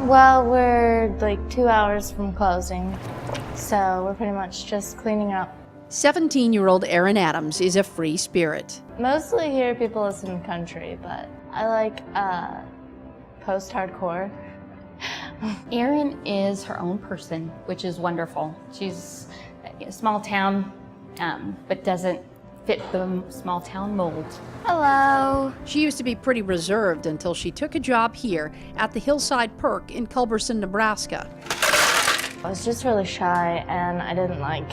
Well, we're like 2 hours from closing, so we're pretty much just cleaning up. 17-year-old Erin Adams is a free spirit. Mostly here people listen to country, but I like post-hardcore. Erin is her own person, which is wonderful. She's a small town, but doesn't fit the small town mold. Hello. She used to be pretty reserved until she took a job here at the Hillside Perk in Culberson, Nebraska. I was just really shy and I didn't like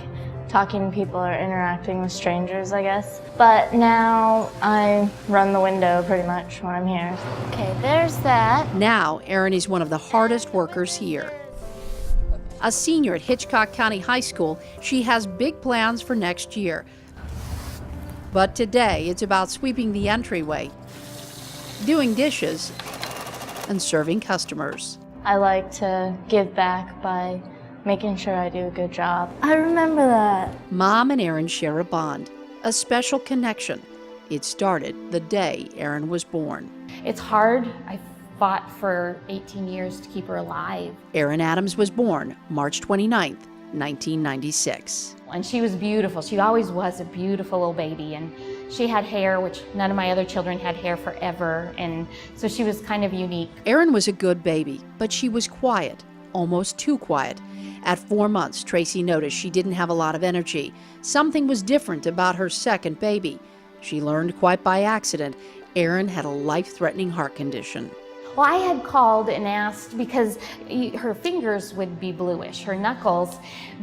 talking to people or interacting with strangers, I guess. But now I run the window pretty much when I'm here. Okay, there's that. Now, Erin is one of the hardest workers here. A senior at Hitchcock County High School, she has big plans for next year. But today, it's about sweeping the entryway, doing dishes, and serving customers. I like to give back by making sure I do a good job. I remember that. Mom and Erin share a bond, a special connection. It started the day Erin was born. It's hard. I fought for 18 years to keep her alive. Erin Adams was born March 29th, 1996. And she was beautiful. She always was a beautiful little baby. And she had hair, which none of my other children had hair forever. And so she was kind of unique. Erin was a good baby, but she was quiet, almost too quiet. At 4 months, TRACY noticed she didn't have a lot of energy. Something was different about her second baby. She learned quite by accident Erin had a life-threatening heart condition. Well, I had called and asked because her fingers would be bluish, her knuckles,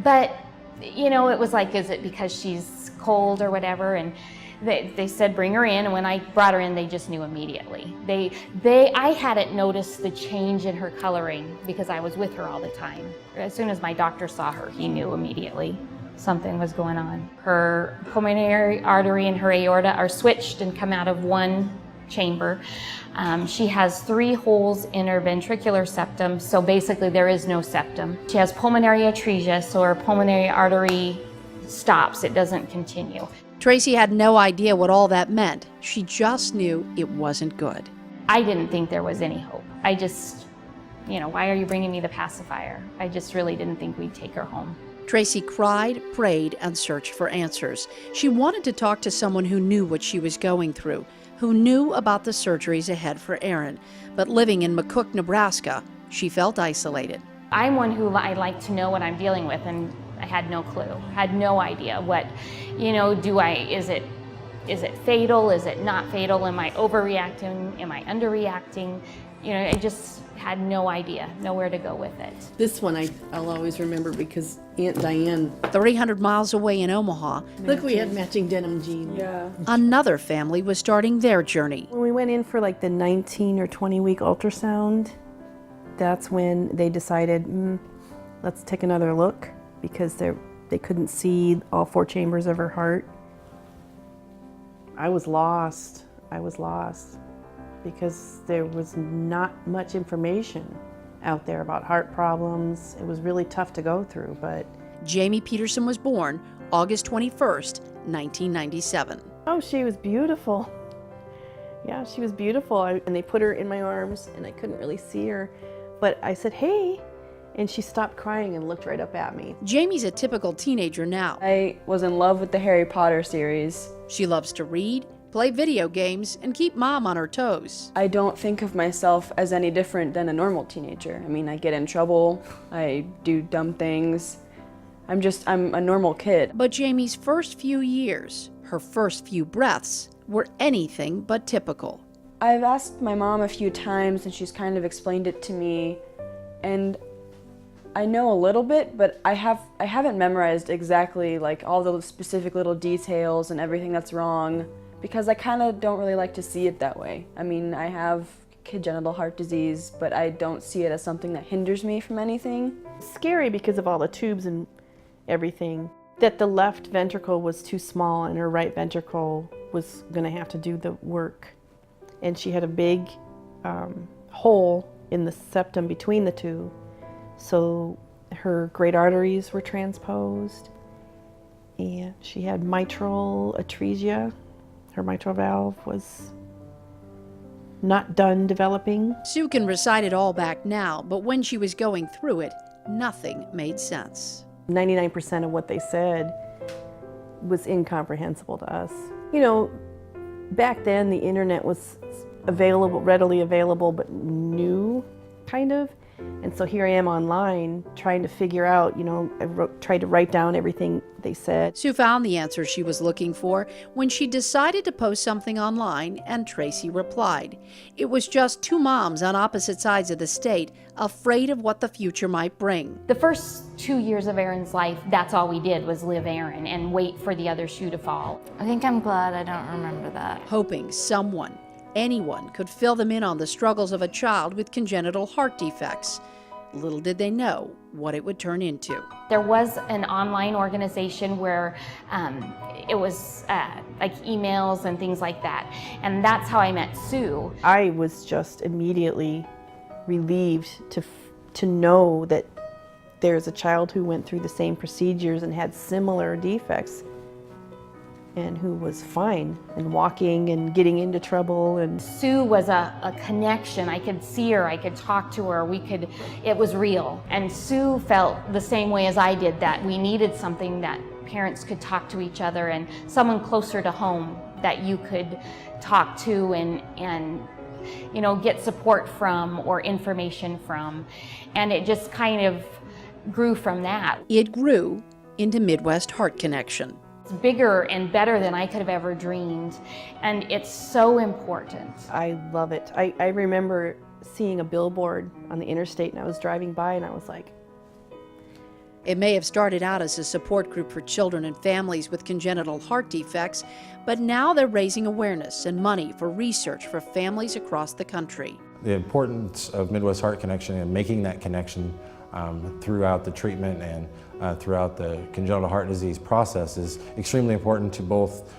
but you know, it was like, is it because she's cold or whatever? And they said bring her in, and when I brought her in, they just knew immediately. I hadn't noticed the change in her coloring because I was with her all the time. As soon as my doctor saw her, he knew immediately something was going on. Her pulmonary artery and her aorta are switched and come out of one chamber. She has 3 holes in her ventricular septum, so basically there is no septum. She has pulmonary atresia, so her pulmonary artery stops, it doesn't continue. TRACY had no idea what all that meant. She just knew it wasn't good. I didn't think there was any hope. I just, you know, why are you bringing me the pacifier? I just really didn't think we'd take her home. TRACY cried, prayed, and searched for answers. She wanted to talk to someone who knew what she was going through, who knew about the surgeries ahead for Erin. But living in McCook, Nebraska, she felt isolated. I'm one who I like to know what I'm dealing with, and I had no clue, had no idea what, you know, is it fatal, is it not fatal, am I overreacting, am I underreacting? You know, I just had no idea, nowhere to go with it. This one I'll always remember because Aunt Diane. 300 miles away in Omaha, Look, we had matching denim jeans. Yeah. another family was starting their journey. When we went in for like the 19 or 20 week ultrasound, that's when they decided, let's take another look, because they couldn't see all 4 chambers of her heart. I was lost. Because there was not much information out there about heart problems. It was really tough to go through, but... Jamie PETERSEN was born August 21st, 1997. Oh, she was beautiful. Yeah, she was beautiful. And they put her in my arms, and I couldn't really see her. But I said, hey, and she stopped crying and looked right up at me. Jamie's a typical teenager now. I was in love with the Harry Potter series. She loves to read, play video games, and keep Mom on her toes. I don't think of myself as any different than a normal teenager. I mean, I get in trouble, I do dumb things. I'm a normal kid. But Jamie's first few years, her first few breaths, were anything but typical. I've asked my mom a few times and she's kind of explained it to me, and I know a little bit, but I haven't memorized exactly like all the specific little details and everything that's wrong, because I kind of don't really like to see it that way. I mean, I have congenital heart disease, but I don't see it as something that hinders me from anything. It's scary because of all the tubes and everything. That the left ventricle was too small and her right ventricle was gonna have to do the work. And she had a big hole in the septum between the two. So her great arteries were transposed, and she had mitral atresia. Her mitral valve was not done developing. Sue can recite it all back now, but when she was going through it, nothing made sense. 99% of what they said was incomprehensible to us. You know, back then the internet was available, readily available, but new, kind of. And so here I am online trying to figure out, you know, tried to write down everything they said. Sue found the answer she was looking for when she decided to post something online, and Tracy replied. It was just two moms on opposite sides of the state, afraid of what the future might bring. The first 2 years of Erin's life, that's all we did was live Erin and wait for the other shoe to fall. I think I'm glad I don't remember that. Hoping someone, anyone, could fill them in on the struggles of a child with congenital heart defects. Little did they know what it would turn into. There was an online organization where it was like emails and things like that. And that's how I met Sue. I was just immediately relieved to know that there's a child who went through the same procedures and had similar defects and who was fine and walking and getting into trouble. And Sue was a connection. I could see her, I could talk to her, it was real. And Sue felt the same way as I did, that we needed something that parents could talk to each other and someone closer to home that you could talk to and you know, get support from or information from. And it just kind of grew from that. It grew into Midwest Heart Connection. It's bigger and better than I could have ever dreamed, and it's so important. I love it. I remember seeing a billboard on the interstate and I was driving by and I was like, It may have started out as a support group for children and families with congenital heart defects, but now they're raising awareness and money for research for families across the country. The importance of Midwest Heart Connection and making that connection throughout the treatment and throughout the congenital heart disease process is extremely important to both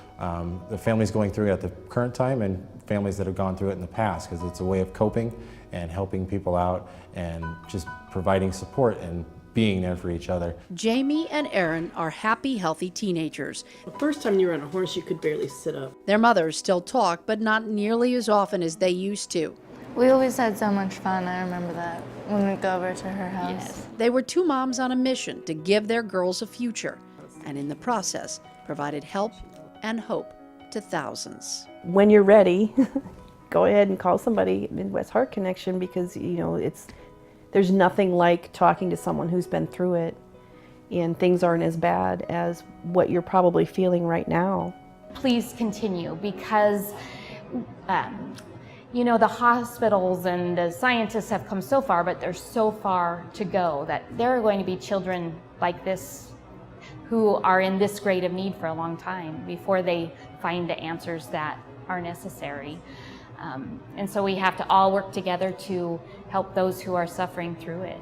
the families going through it at the current time and families that have gone through it in the past, because it's a way of coping and helping people out and just providing support and being there for each other. Jamie and Erin are happy, healthy teenagers. the first time you were on a horse you could barely sit up. Their mothers still talk, but not nearly as often as they used to. We always had so much fun, I remember that, when we'd go over to her house. Yes. They were two moms on a mission to give their girls a future, and in the process, provided help and hope to thousands. When you're ready, go ahead and call somebody at Midwest Heart Connection, because you know there's nothing like talking to someone who's been through it, and things aren't as bad as what you're probably feeling right now. Please continue, because you know, the hospitals and the scientists have come so far, but there's so far to go, that there are going to be children like this who are in this great of need for a long time before they find the answers that are necessary. And so we have to all work together to help those who are suffering through it.